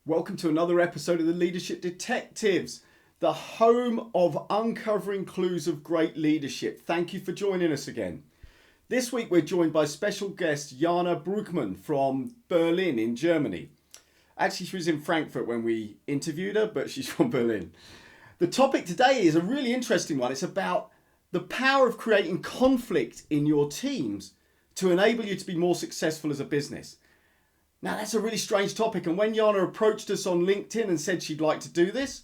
Welcome to another episode of the Leadership Detectives, the home of uncovering clues of great leadership. Thank you for joining us again. This week we're joined by special guest Jana Bruechmann from Berlin in Germany. Actually, she was in Frankfurt when we interviewed her, but she's from Berlin. The topic today is a really interesting one. It's about the power of creating conflict in your teams to enable you to be more successful as a business. Now, that's a really strange topic, and when Jana approached us on LinkedIn and said she'd like to do this,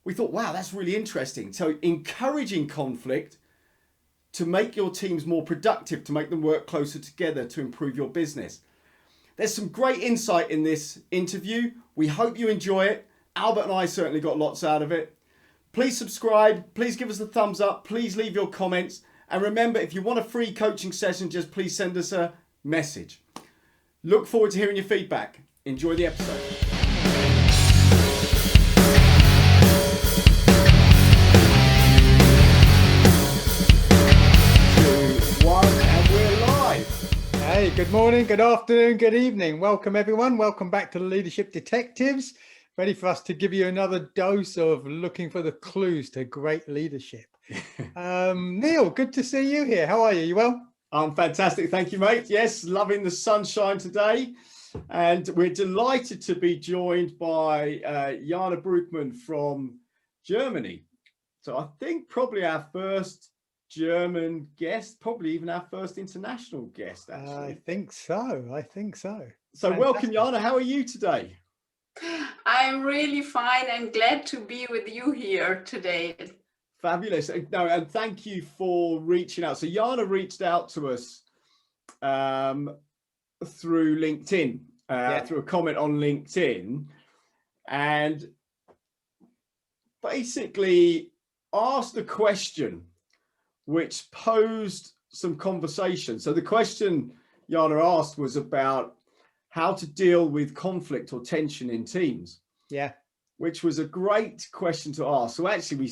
we thought, wow, that's really interesting. So encouraging conflict to make your teams more productive, to make them work closer together, to improve your business. There's some great insight in this interview. We hope you enjoy it. Albert and I certainly got lots out of it. Please subscribe, please give us a thumbs up, please leave your comments. And remember, if you want a free coaching session, just please send us a message. Look forward to hearing your feedback. Enjoy the episode. And we're live. Hey, good morning, good afternoon, good evening. Welcome everyone. Welcome back to the Leadership Detectives. Ready for us to give you another dose of looking for the clues to great leadership. Neil, good to see you here. How are you? You well? I'm fantastic. Thank you, mate. Yes, loving the sunshine today. And we're delighted to be joined by Jana Bruechmann from Germany. So I think probably our first German guest, probably even our first international guest, actually. I think so. So welcome, Jana. How are you today? I'm really fine. I'm glad to be with you here today. Fabulous. No, and thank you for reaching out. So Jana reached out to us through LinkedIn, through a comment on LinkedIn, and basically asked a question which posed some conversation. So the question Jana asked was about how to deal with conflict or tension in teams. Yeah. Which was a great question to ask. So actually we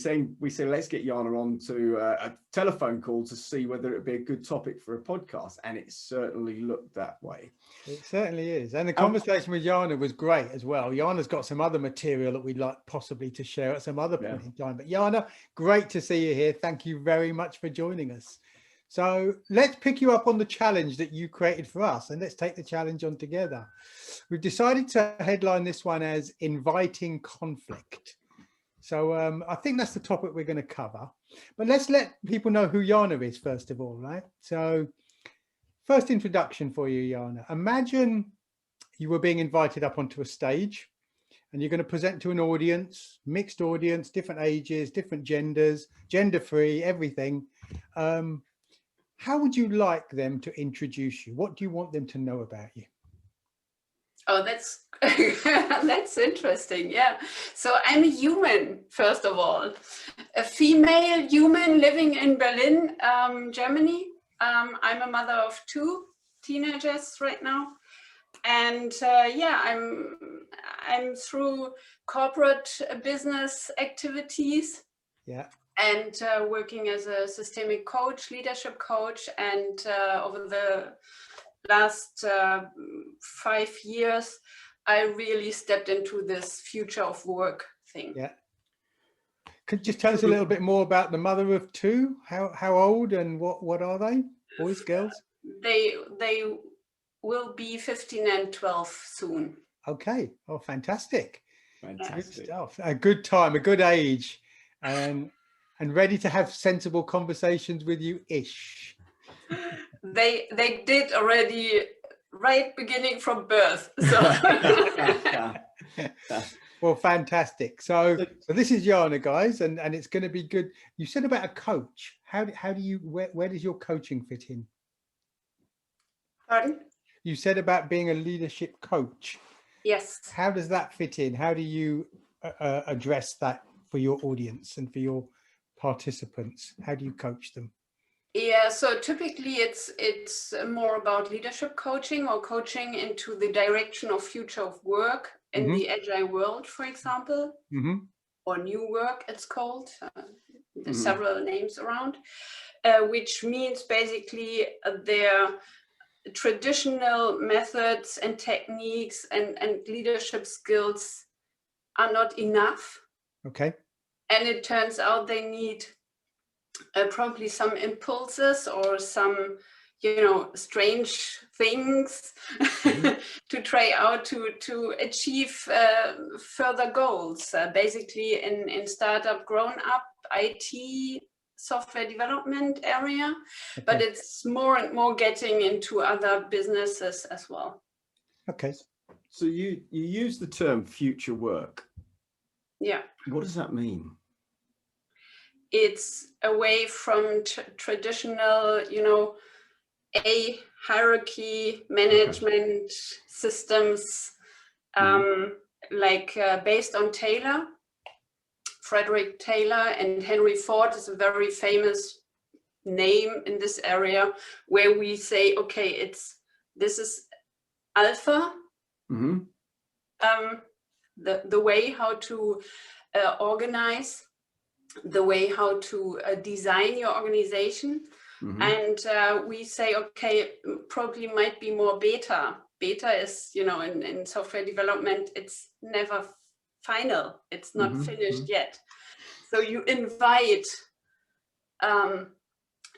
say let's get Jana on to a telephone call to see whether it would be a good topic for a podcast, and it certainly looked that way. It certainly is. And the conversation with Jana was great as well. Jana's got some other material that we'd like possibly to share at some other point in time. But Jana, great to see you here. Thank you very much for joining us. So let's pick you up on the challenge that you created for us, and let's take the challenge on together. We've decided to headline this one as inviting conflict. So I think that's the topic we're going to cover. But let's let people know who Jana is, first of all, right? So first introduction for you, Jana. Imagine you were being invited up onto a stage and you're going to present to an audience, mixed audience, different ages, different genders, gender-free, everything. How would you like them to introduce you? What do you want them to know about you? Oh, that's that's interesting. Yeah. So I'm a human, first of all, a female human living in Berlin, Germany. I'm a mother of two teenagers right now, and I'm through corporate business activities. Yeah. And working as a systemic coach, leadership coach, and over the last 5 years, I really stepped into this future of work thing. Yeah. Could you just tell us a little bit more about the mother of two? How old and what are they? Boys, girls? They will be 15 and 12 soon. Okay. Oh, fantastic. Fantastic. Good stuff. A good time, a good age, and ready to have sensible conversations with you-ish. They did already right beginning from birth. So. Well, fantastic. So this is Jana, guys, and it's going to be good. You said about a coach. How do you where does your coaching fit in? Pardon? You said about being a leadership coach. Yes. How does that fit in? How do you address that for your audience and for your participants? How do you coach them? Yeah, so typically it's more about leadership coaching or coaching into the direction of future of work in the agile world, for example, or new work it's called. There's several names around, which means basically they're traditional methods and techniques and leadership skills are not enough. Okay. And it turns out they need probably some impulses or some, strange things to try out to achieve further goals. Basically in startup, grown up, IT, software development area, but it's more and more getting into other businesses as well. Okay. So you use the term future work. Yeah. What does that mean? It's away from traditional, a hierarchy management systems, like based on Taylor. Frederick Taylor and Henry Ford is a very famous name in this area, where we say, okay, this is alpha, the way how to organize, the way how to design your organization. And we say, okay, probably might be more beta. Beta is, in software development, it's never final. It's not finished yet. So you invite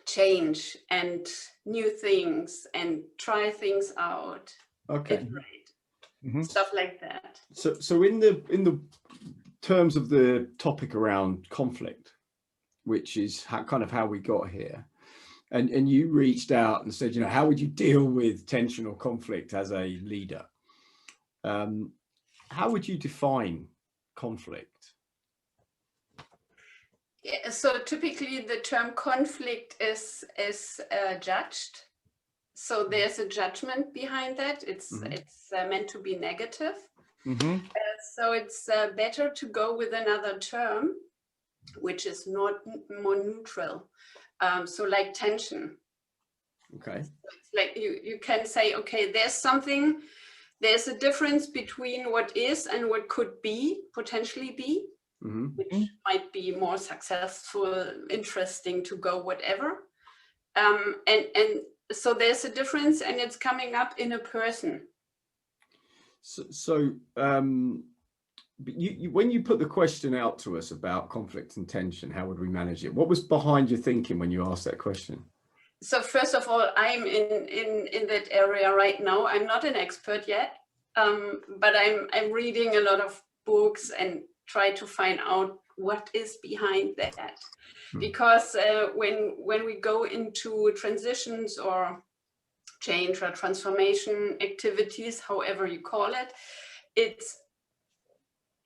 change and new things and try things out. Okay. Stuff like that. So in the terms of the topic around conflict, which is how we got here, and you reached out and said, how would you deal with tension or conflict as a leader? How would you define conflict? Yeah, so typically the term conflict is judged. So there's a judgment behind that. It's meant to be negative. So it's better to go with another term, which is not more neutral. So like tension. Okay. So it's like you can say, okay, there's a difference between what is and what could be, potentially be, which might be more successful, interesting to go, whatever. And so there's a difference, and it's coming up in a person. So when you put the question out to us about conflict and tension, how would we manage it? What was behind your thinking when you asked that question? So first of all, I'm in that area right now. I'm not an expert yet, but I'm reading a lot of books and try to find out what is behind that. Because when we go into transitions or change or transformation activities, however you call it, it's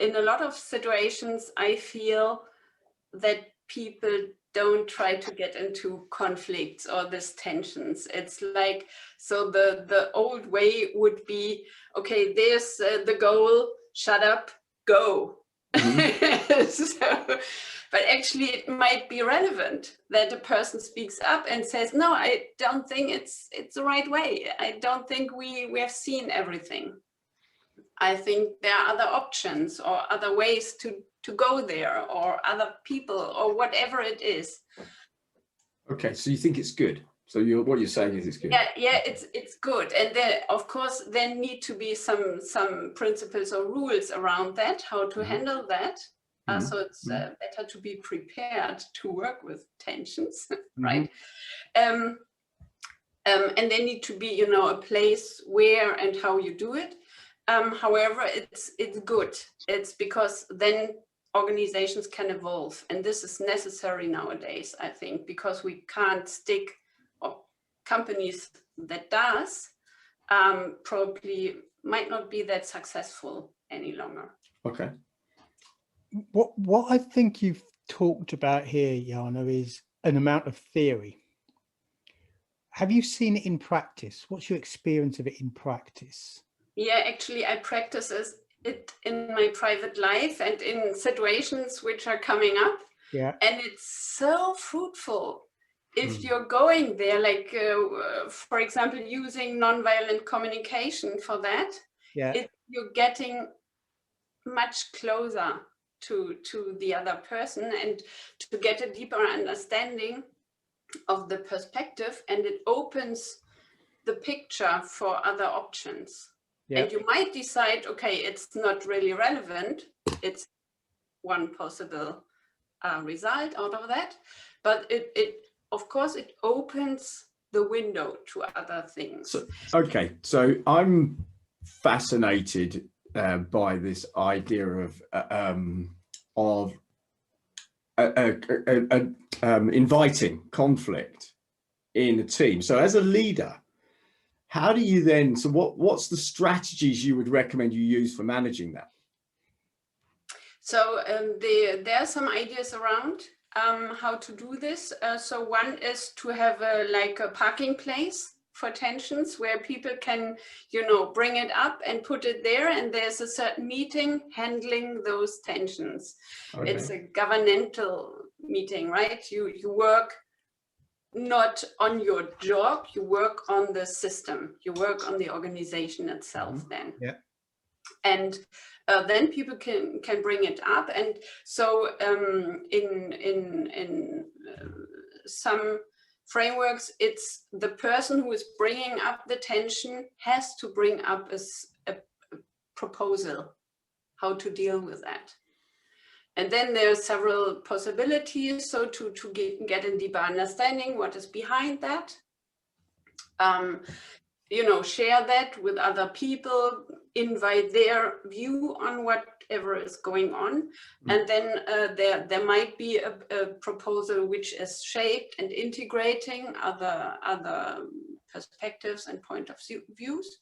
in a lot of situations, I feel that people don't try to get into conflicts or these tensions. It's like, so the old way would be, okay, there's the goal, shut up, go. But actually it might be relevant that a person speaks up and says, no, I don't think it's the right way. I don't think we have seen everything. I think there are other options or other ways to go there, or other people, or whatever it is. Okay, so you think it's good. So what you're saying is it's good. Yeah, it's good. And there, of course, there need to be some principles or rules around that, how to handle that. So it's better to be prepared to work with tensions, right? And there need to be, a place where and how you do it. However, it's good. It's because then organizations can evolve, and this is necessary nowadays, I think, because we can't stick, or companies that does probably might not be that successful any longer. Okay. What I think you've talked about here, Jana, is an amount of theory. Have you seen it in practice? What's your experience of it in practice? Yeah, actually, I practice it in my private life and in situations which are coming up. Yeah. And it's so fruitful if you're going there, like, for example, using nonviolent communication for that. Yeah. You're getting much closer to the other person and to get a deeper understanding of the perspective, and it opens the picture for other options. Yeah. And you might decide, okay, it's not really relevant. It's one possible result out of that. But it of course, it opens the window to other things. So I'm fascinated by this idea of inviting conflict in a team. So as a leader, how do you then, so what's the strategies you would recommend you use for managing that? So there are some ideas around how to do this. So one is to have like a parking place for tensions where people can, bring it up and put it there, and there's a certain meeting handling those tensions. Okay. It's a governmental meeting, right? You work not on your job, you work on the system, you work on the organization itself then. Yeah. And then people can bring it up. And so in some frameworks, it's the person who is bringing up the tension has to bring up a proposal, how to deal with that. And then there are several possibilities. So to get a deeper understanding what is behind that, share that with other people, invite their view on whatever is going on. And then there might be a proposal which is shaped and integrating other perspectives and point of views.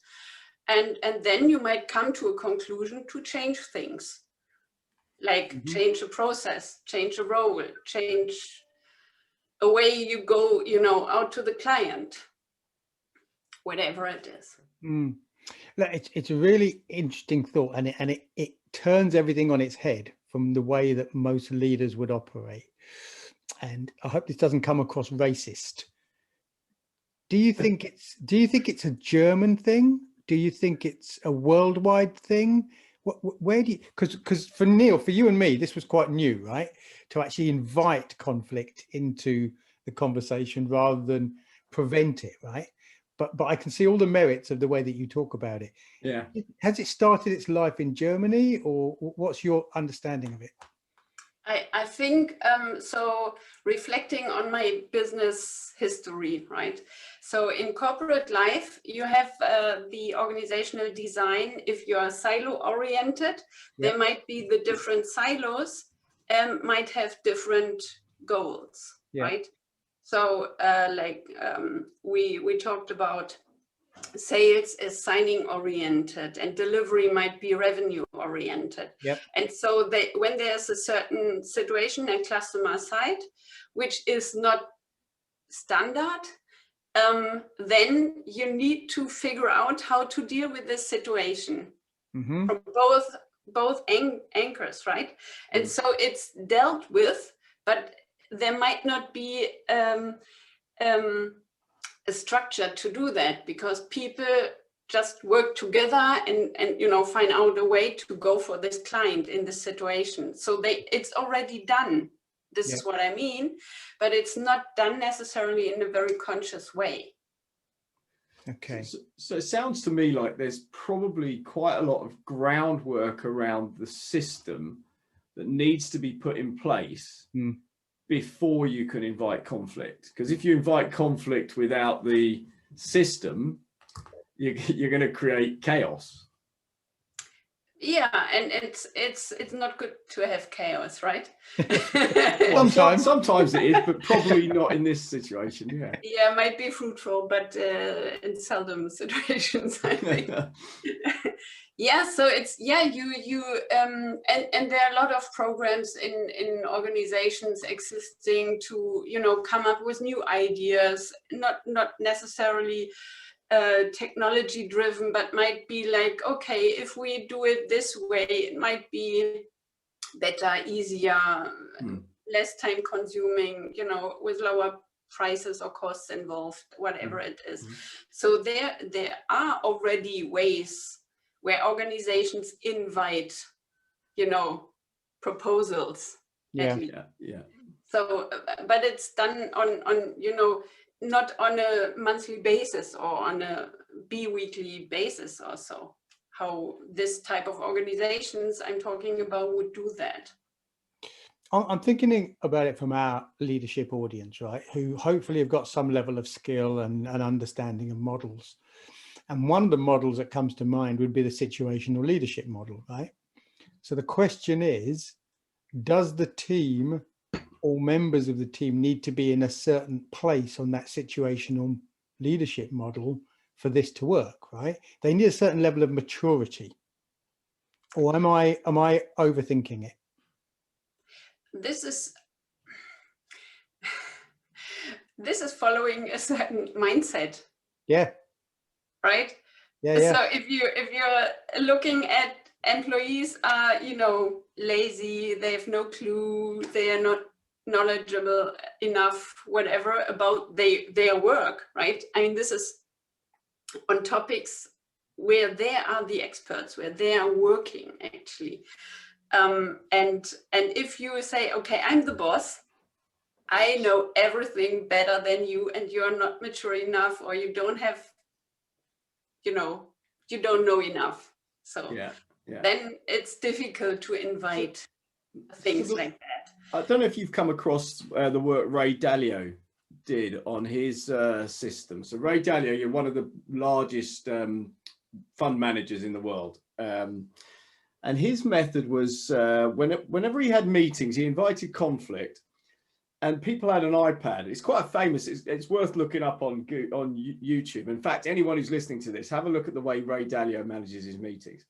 And then you might come to a conclusion to change things, like change a process, change a role, change a way you go, out to the client, whatever it is. It's a really interesting thought, and it turns everything on its head from the way that most leaders would operate. And I hope this doesn't come across racist. Do you think it's a German thing? Do you think it's a worldwide thing? Where do you, because for Neil, for you and me, this was quite new, right? To actually invite conflict into the conversation rather than prevent it, right? But I can see all the merits of the way that you talk about it. Yeah. Has it started its life in Germany, or what's your understanding of it? I think, so reflecting on my business history, right? So in corporate life, you have the organizational design. If you are silo oriented, there might be the different silos might have different goals, right? So we talked about sales is signing oriented and delivery might be revenue oriented. And so when there's a certain situation at customer side, which is not standard, then you need to figure out how to deal with this situation from both anchors, right? And so it's dealt with, but there might not be a structure to do that, because people just work together and find out a way to go for this client in this situation. So it's already done. This is what I mean, but it's not done necessarily in a very conscious way. Okay. So it sounds to me like there's probably quite a lot of groundwork around the system that needs to be put in place before you can invite conflict. Because if you invite conflict without the system, you're going to create chaos. Yeah, and it's not good to have chaos, right? Well, sometimes it is, but probably not in this situation. Yeah, might be fruitful, but in seldom situations, I think. Yeah, so it's you and there are a lot of programs in organizations existing to come up with new ideas, not necessarily technology driven, but might be like, okay, if we do it this way, it might be better, easier, less time consuming, with lower prices or costs involved, whatever it is. So there are already ways where organizations invite, proposals. Yeah. So, but it's done on not on a monthly basis or on a bi-weekly basis or so. How this type of organizations I'm talking about would do that. I'm thinking about it from our leadership audience, right? Who hopefully have got some level of skill and understanding of models. And one of the models that comes to mind would be the situational leadership model, right? So the question is, does the team or members of the team need to be in a certain place on that situational leadership model for this to work, right? They need a certain level of maturity. Or am I overthinking it? This is following a certain mindset. Yeah. Right. Yeah. So if you're looking at employees are, lazy, they have no clue, they are not knowledgeable enough, whatever, about their work, right? I mean, this is on topics where they are the experts, where they are working actually. And if you say, okay, I'm the boss, I know everything better than you, and you're not mature enough, or you don't have, you don't know enough. So then it's difficult to invite things like that. I don't know if you've come across the work Ray Dalio did on his system. So Ray Dalio, you're one of the largest fund managers in the world. And his method was whenever he had meetings, he invited conflict, and people had an iPad. It's quite famous. It's worth looking up on YouTube. In fact, anyone who's listening to this, have a look at the way Ray Dalio manages his meetings.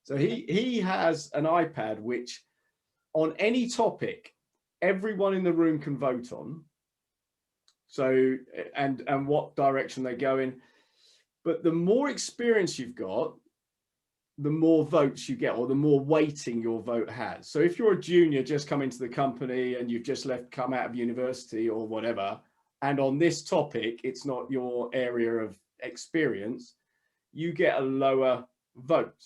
So he has an iPad which, on any topic, everyone in the room can vote on. So and what direction they go in. But the more experience you've got, the more votes you get, or the more weighting your vote has. So if you're a junior just come into the company and you've just come out of university or whatever, and on this topic, it's not your area of experience, you get a lower vote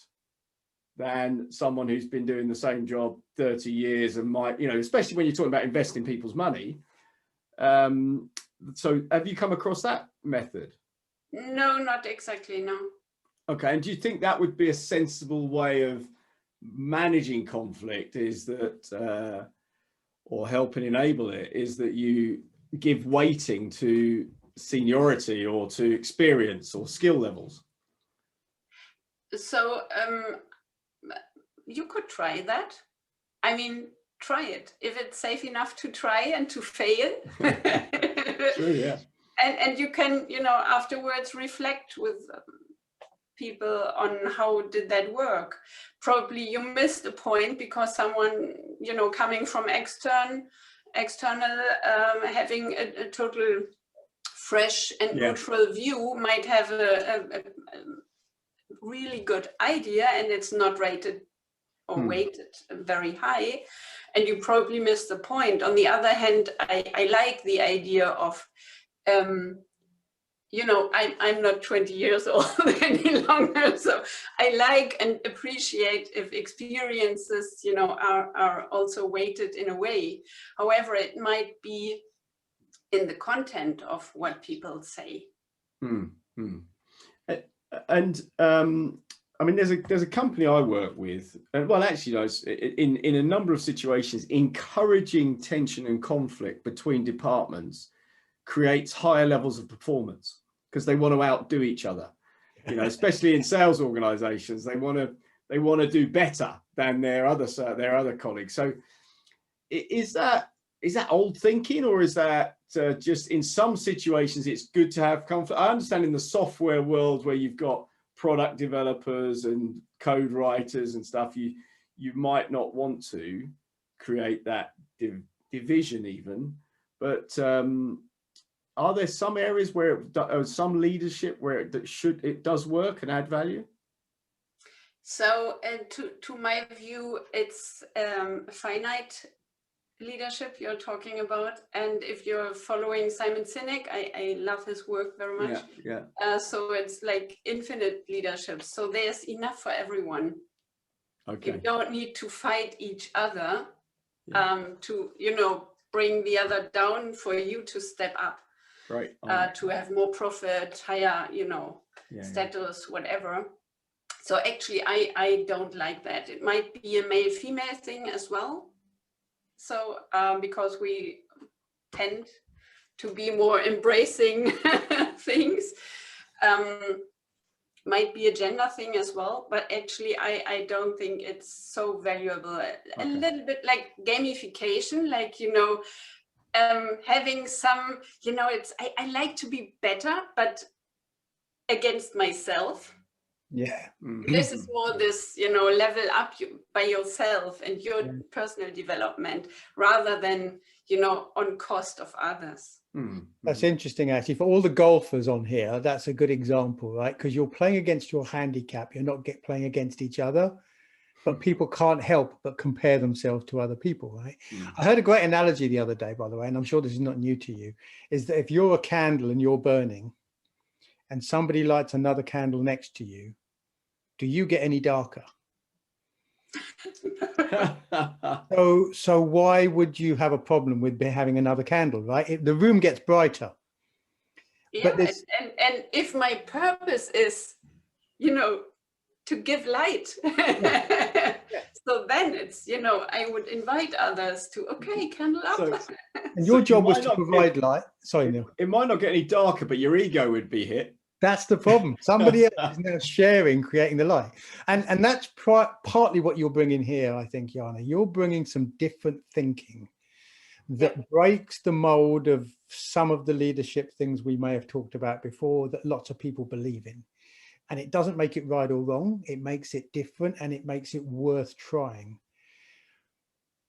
than someone who's been doing the same job 30 years and might, especially when you're talking about investing people's money. So have you come across that method? No, not exactly, no. Okay, and do you think that would be a sensible way of managing conflict, is that, or helping enable it, is that you give weighting to seniority or to experience or skill levels? So you could try that. I mean, try it. If it's safe enough to try and to fail. True, yeah. And you can, afterwards reflect with people on how did that work. Probably you missed a point because someone, coming from external, having a total fresh and neutral view might have a really good idea, and it's not rated or weighted very high, and you probably missed the point. On the other hand, I like the idea of I'm not 20 years old any longer, so I like and appreciate if experiences, are also weighted in a way. However, it might be in the content of what people say. And I mean, there's a company I work with, and well, actually, in a number of situations, encouraging tension and conflict between departments creates higher levels of performance, because they want to outdo each other. Especially in sales organizations, they want to do better than their other colleagues. So is that old thinking, or is that just in some situations it's good to have conflict? I understand in the software world where you've got product developers and code writers and stuff, you might not want to create that division even, but are there some areas where some leadership where it does work and add value? So to my view, it's finite leadership you're talking about, and if you're following Simon Sinek, I love his work very much. So it's like infinite leadership, so there's enough for everyone. Okay. You don't need to fight each other to bring the other down for you to step up. Great. to have more profit, higher, status, whatever. So actually, I don't like that. It might be a male-female thing as well. So because we tend to be more embracing things, might be a gender thing as well. But actually, I don't think it's so valuable. A little bit like gamification, like, having some, I like to be better, but against myself. Yeah. This is more this, level up by yourself and your personal development rather than, on cost of others. That's interesting, actually. For all the golfers on here, that's a good example, right? Because you're playing against your handicap. You're not playing against each other, but people can't help but compare themselves to other people, right? I heard a great analogy the other day, by the way, and I'm sure this is not new to you, is that if you're a candle and you're burning and somebody lights another candle next to you, do you get any darker? So why would you have a problem with having another candle, right? The room gets brighter. Yeah, and if my purpose is, to give light, so then it's, I would invite others to, candle up. And your job was to provide light. Sorry, Neil. It might not get any darker, but your ego would be hit. That's the problem. Somebody else is now sharing, creating the light. And that's partly what you're bringing here, I think, Jana. You're bringing some different thinking that breaks the mold of some of the leadership things we may have talked about before that lots of people believe in. And it doesn't make it right or wrong. It makes it different and it makes it worth trying.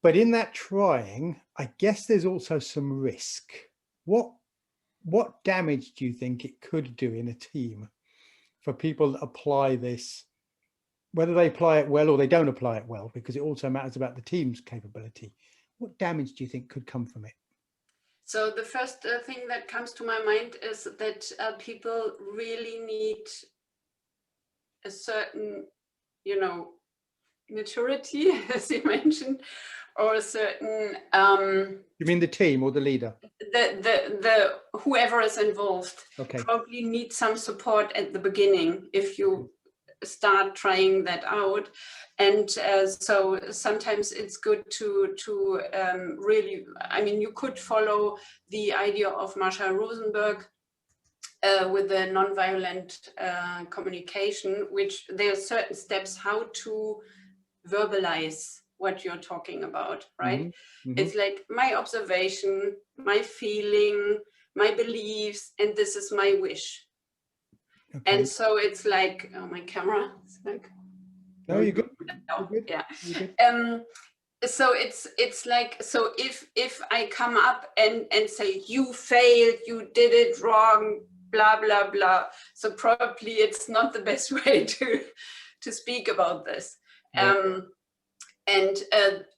But in that trying, I guess there's also some risk. What damage do you think it could do in a team for people that apply this, whether they apply it well or they don't apply it well, because it also matters about the team's capability? What damage do you think could come from it? So the first thing that comes to my mind is that people really need a certain, maturity, as you mentioned, or a certain you mean the team or the leader? The whoever is involved probably needs some support at the beginning if you start trying that out. And so sometimes it's good to really, you could follow the idea of Marshall Rosenberg with the nonviolent communication, which there are certain steps how to verbalize what you're talking about, right? It's like my observation, my feeling, my beliefs, and this is my wish. And so it's like, my camera, it's like, no, you're good. No, you're good. yeah. You're good. So it's like, so if I come up and say, you failed, you did it wrong, blah, blah, blah. So probably it's not the best way to speak about this. And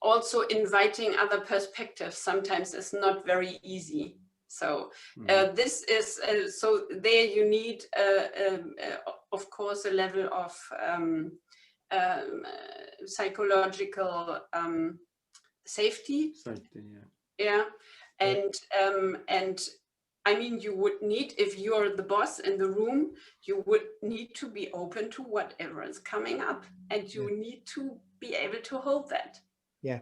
also inviting other perspectives sometimes is not very easy. So this is, so there you need, of course, a level of psychological safety. Yeah. And you would need, if you're the boss in the room, you would need to be open to whatever is coming up, and you need to be able to hold that. Yeah.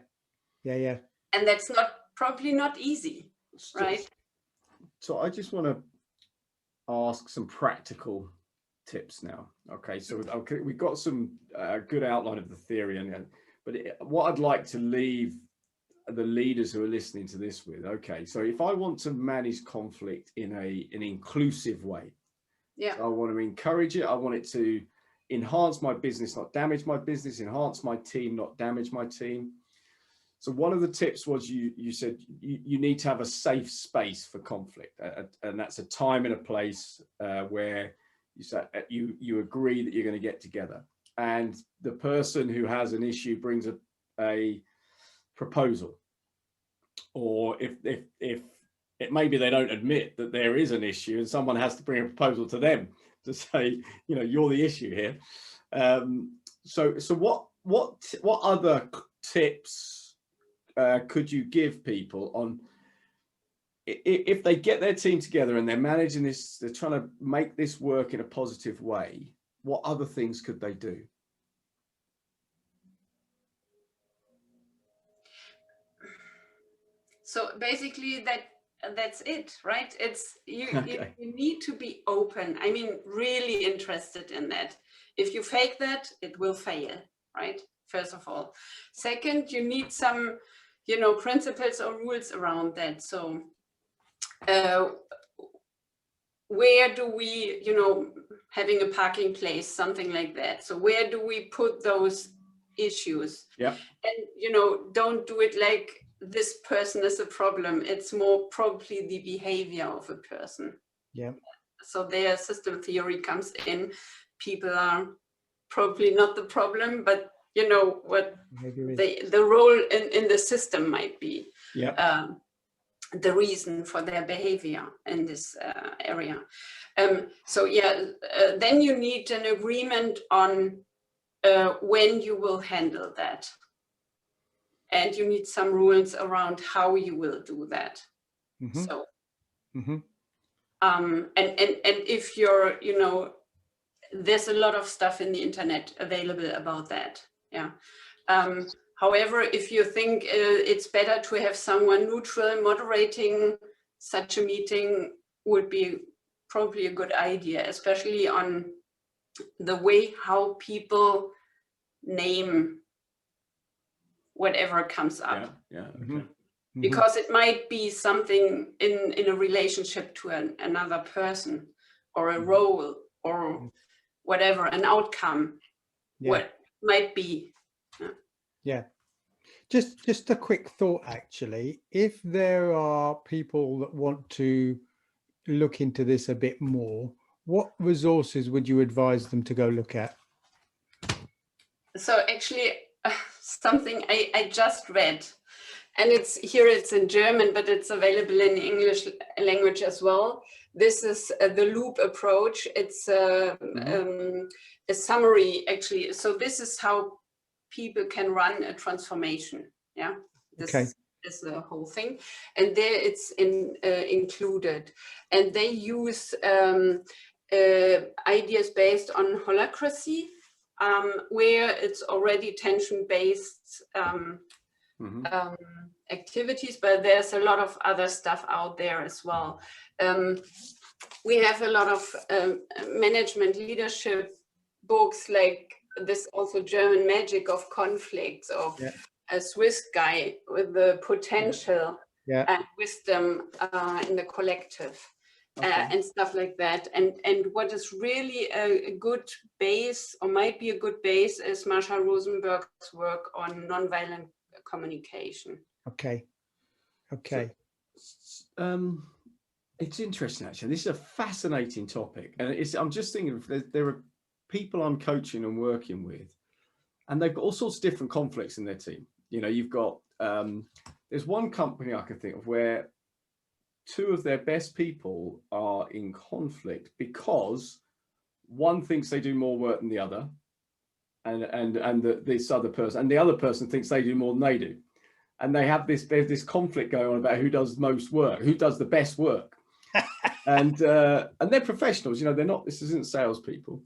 And that's probably not easy, right? So I just want to ask some practical tips now. So we've got some good outline of the theory, but what I'd like to leave the leaders who are listening to this with, so if I want to manage conflict in an inclusive way, so I want to encourage it, I want it to enhance my business, not damage my business, enhance my team, not damage my team. So one of the tips was you said you need to have a safe space for conflict, and that's a time and a place where you agree that you're going to get together, and the person who has an issue brings a proposal, or if maybe they don't admit that there is an issue and someone has to bring a proposal to them to say, you're the issue here. So what other tips could you give people on if they get their team together and they're managing this, they're trying to make this work in a positive way, what other things could they do? So basically that's it, right? It's you need to be open. I mean, really interested in that. If you fake that, it will fail, right? First of all. Second, you need some, principles or rules around that. So where do we, having a parking place, something like that. So where do we put those issues? Yeah. And, don't do it like this person is a problem. It's more probably the behavior of a person. Yeah. So their system theory comes in. People are probably not the problem, but what the role in the system might be. Yeah. The reason for their behavior in this area. So then you need an agreement on when you will handle that. And you need some rules around how you will do that. Mm-hmm. So, and if you're, there's a lot of stuff in the internet available about that. Yeah. However, if you think it's better to have someone neutral moderating such a meeting, would be probably a good idea, especially on the way how people name whatever comes up. Yeah. Okay. Because it might be something in a relationship to another person, or a role, or whatever, an outcome. What might be. Yeah. Just a quick thought, actually. If there are people that want to look into this a bit more, what resources would you advise them to go look at? So actually, something I just read, and it's in German, but it's available in English language as well. This is the loop approach. It's a summary, actually. So this is how people can run a transformation. Yeah, this is the whole thing, and there it's included, and they use ideas based on holacracy, where it's already tension-based activities, but there's a lot of other stuff out there as well. We have a lot of management leadership books, like this also German Magic of Conflicts of a Swiss guy with the potential and wisdom in the collective. And stuff like that. And what is really a good base, or might be a good base, is Marshall Rosenberg's work on nonviolent communication. Okay. So, it's interesting, actually. This is a fascinating topic, and I'm just thinking there are people I'm coaching and working with, and they've got all sorts of different conflicts in their team. You've got there's one company I can think of where two of their best people are in conflict because one thinks they do more work than the other, and this other person, and the other person thinks they do more than they do, and there's this conflict going on about who does most work, who does the best work. And they're professionals, they're not, this isn't salespeople.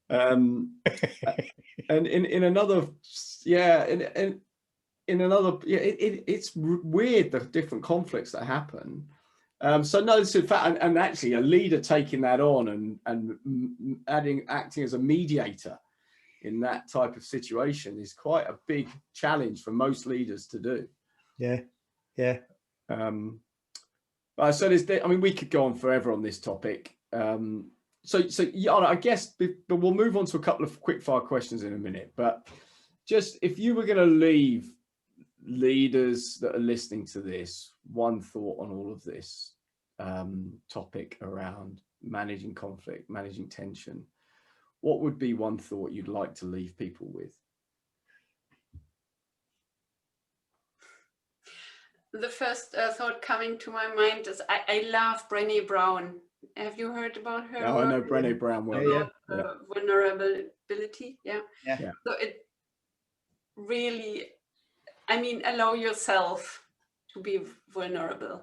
And in another, it's weird, the different conflicts that happen. So no, this is in fact, and actually a leader taking that on and acting as a mediator in that type of situation is quite a big challenge for most leaders to do. Yeah. So we could go on forever on this topic. So Jana, I guess, but we'll move on to a couple of quick fire questions in a minute. But just if you were going to leave leaders that are listening to this, one thought on all of this topic around managing conflict, managing tension, what would be one thought you'd like to leave people with? The first thought coming to my mind is I love Brené Brown. Have you heard about her? Oh, I know Brené Brown well. Vulnerability. Yeah. So it really, allow yourself to be vulnerable.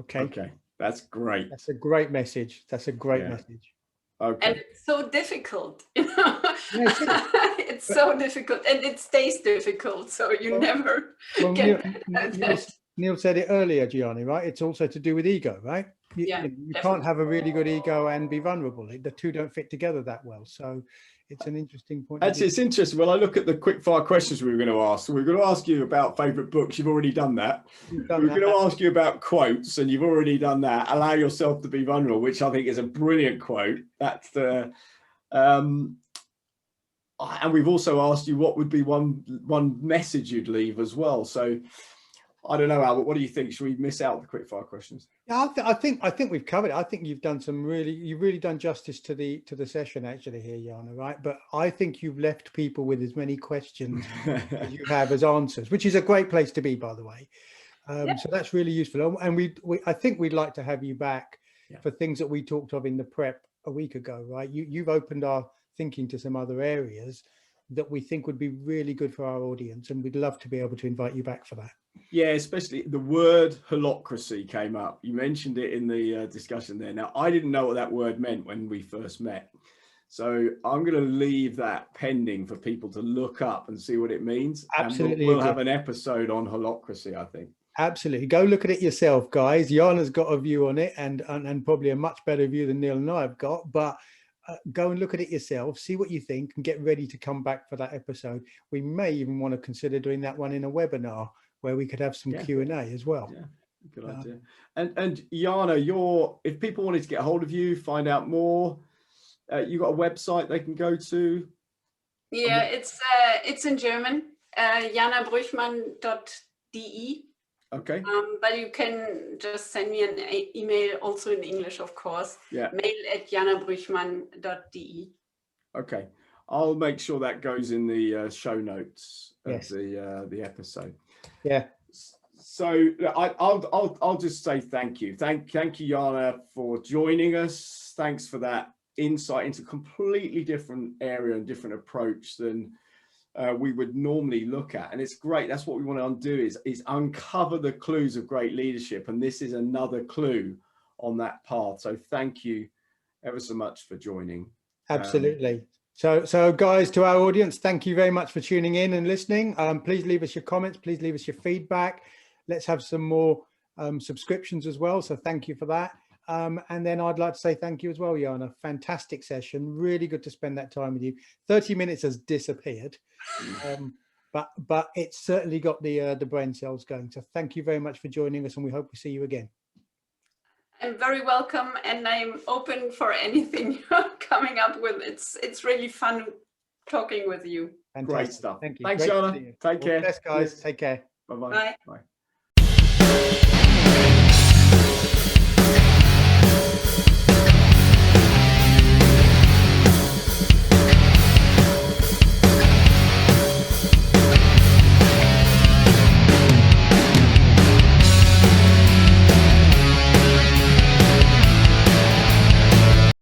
Okay. Okay, that's great. That's a great message. That's a great message. Okay. And it's so difficult, you know. Yeah, It's so difficult, and it stays difficult. So you never get Neil said it earlier, Gianni, right? It's also to do with ego, right? You can't have a really good ego and be vulnerable. The two don't fit together that well. So it's an interesting point. Actually, it's interesting. When I look at the quick fire questions we were going to ask, we're going to ask you about favourite books. You've already done that. We're going to ask you about quotes, and you've already done that. Allow yourself to be vulnerable, which I think is a brilliant quote. That's the, and we've also asked you what would be one message you'd leave as well. So I don't know, Albert, what do you think? Should we miss out the quick fire questions? Yeah, I think we've covered it. I think you've really done justice to the session actually here, Jana, right? But I think you've left people with as many questions as you have as answers, which is a great place to be, by the way. So that's really useful. And I think we'd like to have you back for things that we talked of in the prep a week ago, right? You've opened our thinking to some other areas that we think would be really good for our audience, and we'd love to be able to invite you back for that. Yeah, especially the word holocracy came up. You mentioned it in the discussion there. Now, I didn't know what that word meant when we first met. So I'm going to leave that pending for people to look up and see what it means. Absolutely. And we'll have an episode on holocracy, I think. Absolutely. Go look at it yourself, guys. Jana's got a view on it and probably a much better view than Neil and I have got. But go and look at it yourself, see what you think, and get ready to come back for that episode. We may even want to consider doing that one in a webinar where we could have some Q&A as well. Yeah, good idea. And Jana, if people wanted to get a hold of you, find out more, you got a website they can go to? Yeah, it's in German, janabruechmann.de. Okay. But you can just send me an email also in English, of course. Yeah. mail@janabruechmann.de. Okay. I'll make sure that goes in the show notes of the episode. Yeah. So I'll just say thank you. Thank you, Jana, for joining us. Thanks for that insight into a completely different area and different approach than we would normally look at. And it's great. That's what we want to do is uncover the clues of great leadership. And this is another clue on that path. So thank you ever so much for joining. Absolutely. So guys, to our audience, thank you very much for tuning in and listening. Please leave us your comments. Please leave us your feedback. Let's have some more subscriptions as well. So thank you for that. And then I'd like to say thank you as well, Jana. Fantastic session. Really good to spend that time with you. 30 minutes has disappeared, but it's certainly got the brain cells going. So thank you very much for joining us, and we hope we see you again. I'm very welcome, and I'm open for anything you're coming up with. It's really fun talking with you. Fantastic. Great stuff. Thank you. Thanks, Jana. Take care. Best, guys. Take care. Bye-bye. Bye. Bye.